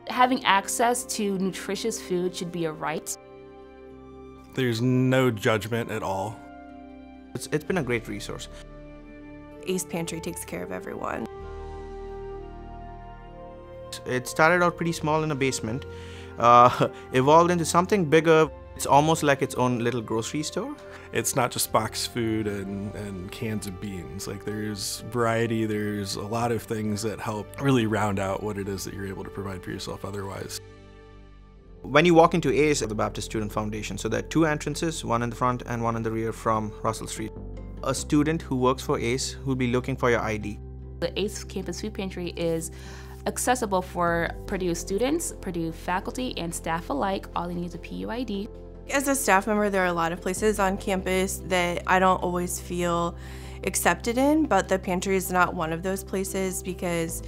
Having access to nutritious food should be a right. There's no judgment at all. It's been a great resource. Ace Pantry takes care of everyone. It started out pretty small in a basement, evolved into something bigger. It's almost like its own little grocery store. It's not just boxed food and cans of beans. Like, there's variety, there's a lot of things that help really round out what it is that you're able to provide for yourself otherwise. When you walk into ACE, the Baptist Student Foundation, so there are two entrances, one in the front and one in the rear from Russell Street. A student who works for ACE will be looking for your ID. The ACE Campus Food Pantry is accessible for Purdue students, Purdue faculty, and staff alike. All they need is a PUID. As a staff member, there are a lot of places on campus that I don't always feel accepted in, but the pantry is not one of those places, because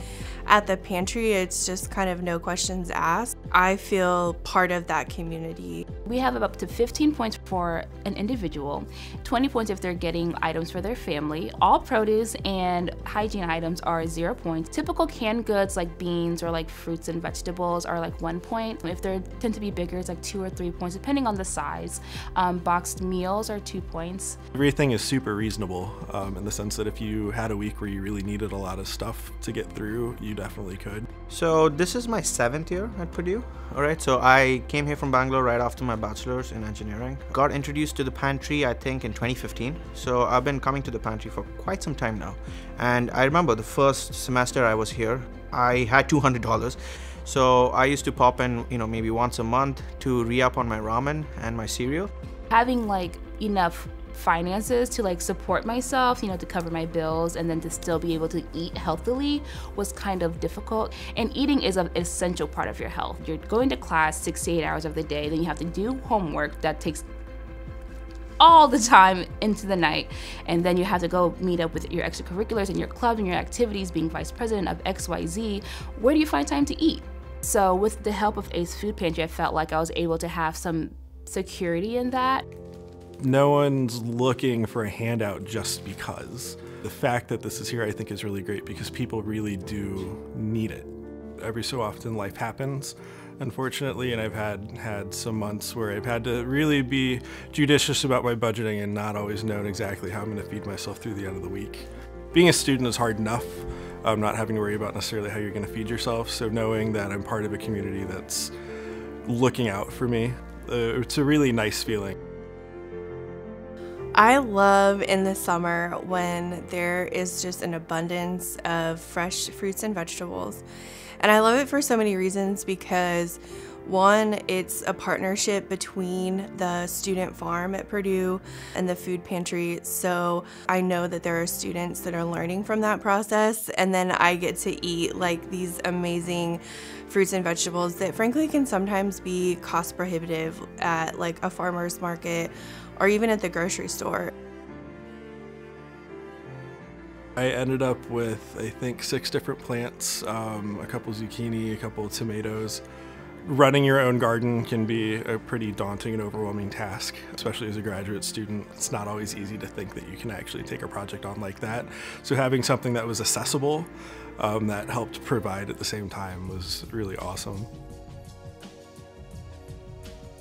at the pantry it's just kind of no questions asked. I feel part of that community. We have up to 15 points for an individual, 20 points if they're getting items for their family. All produce and hygiene items are 0 points. Typical canned goods like beans or like fruits and vegetables are like 1 point. If they tend to be bigger, it's like 2 or 3 points depending on the size. Boxed meals are 2 points. Everything is super reasonable in the sense that if you had a week where you really needed a lot of stuff to get through, you definitely could. So this is my 7th year at Purdue. All right, so I came here from Bangalore right after my bachelor's in engineering. Got introduced to the pantry, I think, in 2015. So I've been coming to the pantry for quite some time now. And I remember the first semester I was here, I had $200. So I used to pop in, maybe once a month to re-up on my ramen and my cereal. Having like enough finances to like support myself, to cover my bills, and then to still be able to eat healthily was kind of difficult. And eating is an essential part of your health. You're going to class 6 to 8 hours of the day, then you have to do homework that takes all the time into the night, and then you have to go meet up with your extracurriculars and your clubs and your activities. Being vice president of XYZ, where do you find time to eat? So with the help of ACE Food Pantry, I felt like I was able to have some security in that. No one's looking for a handout just because. The fact that this is here, I think, is really great because people really do need it. Every so often life happens, unfortunately, and I've had some months where I've had to really be judicious about my budgeting and not always known exactly how I'm going to feed myself through the end of the week. Being a student is hard enough, not having to worry about necessarily how you're going to feed yourself, so knowing that I'm part of a community that's looking out for me, it's a really nice feeling. I love in the summer when there is just an abundance of fresh fruits and vegetables. And I love it for so many reasons because, one, it's a partnership between the student farm at Purdue and the food pantry. So I know that there are students that are learning from that process, and then I get to eat like these amazing fruits and vegetables that frankly can sometimes be cost prohibitive at like a farmer's market or even at the grocery store. I ended up with, I think, 6 different plants, a couple zucchini, a couple of tomatoes. Running your own garden can be a pretty daunting and overwhelming task, especially as a graduate student. It's not always easy to think that you can actually take a project on like that. So having something that was accessible, that helped provide at the same time was really awesome.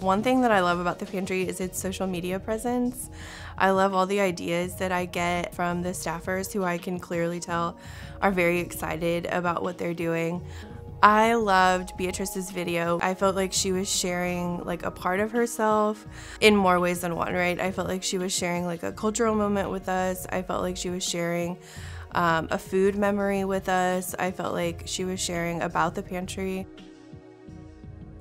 One thing that I love about the pantry is its social media presence. I love all the ideas that I get from the staffers who I can clearly tell are very excited about what they're doing. I loved Beatrice's video. I felt like she was sharing like a part of herself in more ways than one, right? I felt like she was sharing like a cultural moment with us. I felt like she was sharing a food memory with us. I felt like she was sharing about the pantry.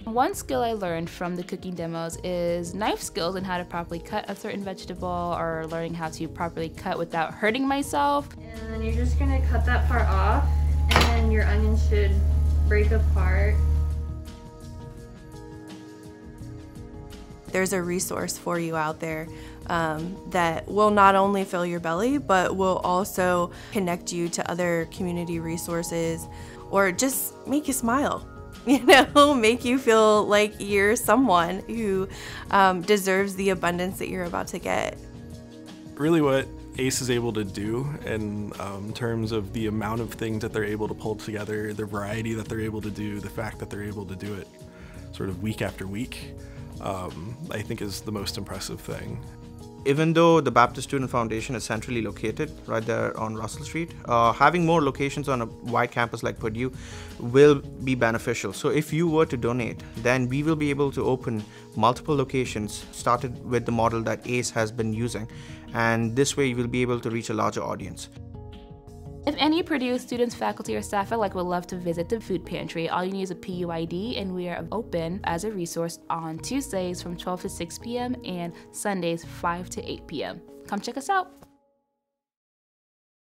One skill I learned from the cooking demos is knife skills and how to properly cut a certain vegetable, or learning how to properly cut without hurting myself. And then you're just gonna cut that part off, and then your onion should break apart. There's a resource for you out there that will not only fill your belly, but will also connect you to other community resources, or just make you smile. Make you feel like you're someone who deserves the abundance that you're about to get. Really what ACE is able to do in terms of the amount of things that they're able to pull together, the variety that they're able to do, the fact that they're able to do it sort of week after week, I think is the most impressive thing. Even though the Baptist Student Foundation is centrally located right there on Russell Street, having more locations on a wide campus like Purdue will be beneficial. So if you were to donate, then we will be able to open multiple locations, started with the model that ACE has been using. And this way you will be able to reach a larger audience. If any Purdue students, faculty, or staff alike would love to visit the Food Pantry, all you need is a PUID, and we are open as a resource on Tuesdays from 12 to 6 p.m. and Sundays 5 to 8 p.m. Come check us out.